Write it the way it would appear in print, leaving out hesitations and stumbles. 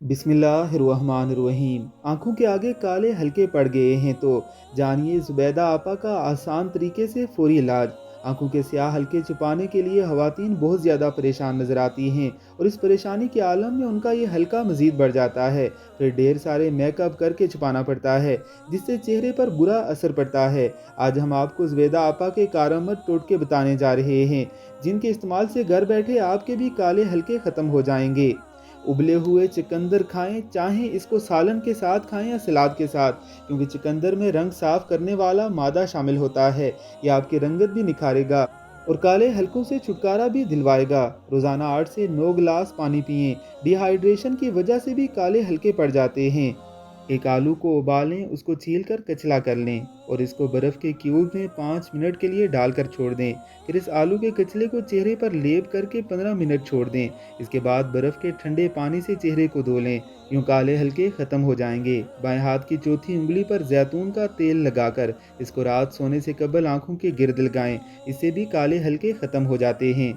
बिस्मिल्लाहिर्रहमानिर्रहीम। आंखों के आगे काले हल्के पड़ गए हैं तो जानिए ज़ुबैदा आपा का आसान तरीके से फौरी इलाज। आंखों के स्याह हल्के छुपाने के लिए ख़वातीन बहुत ज़्यादा परेशान नज़र आती हैं और इस परेशानी के आलम में उनका ये हल्का मज़ीद बढ़ जाता है। फिर ढेर सारे मेकअप करके छुपाना पड़ता है, जिससे चेहरे पर बुरा असर पड़ता है। आज हम आपको ज़ुबैदा आपा के कारआमद टोटके बताने जा रहे हैं, जिनके इस्तेमाल से घर बैठे आपके भी काले हल्के ख़त्म हो जाएंगे। उबले हुए चुकंदर खाएं, चाहे इसको सालन के साथ खाएं या सलाद के साथ, क्योंकि चुकंदर में रंग साफ करने वाला मादा शामिल होता है। यह आपकी रंगत भी निखारेगा और काले हल्कों से छुटकारा भी दिलवाएगा। रोज़ाना 8 से 9 गिलास पानी पिएं। डिहाइड्रेशन की वजह से भी काले हल्के पड़ जाते हैं। एक आलू को उबालें, उसको छीलकर कचला कर लें और इसको बर्फ़ के क्यूब में 5 मिनट के लिए डालकर छोड़ दें। फिर इस आलू के कचले को चेहरे पर लेप करके 15 मिनट छोड़ दें। इसके बाद बर्फ़ के ठंडे पानी से चेहरे को धो लें। यूँ काले हल्के ख़त्म हो जाएंगे। बाएं हाथ की चौथी उंगली पर जैतून का तेल लगाकर इसको रात सोने से कबल आंखों के गिर्द लगाएं। इससे भी काले हल्के ख़त्म हो जाते हैं।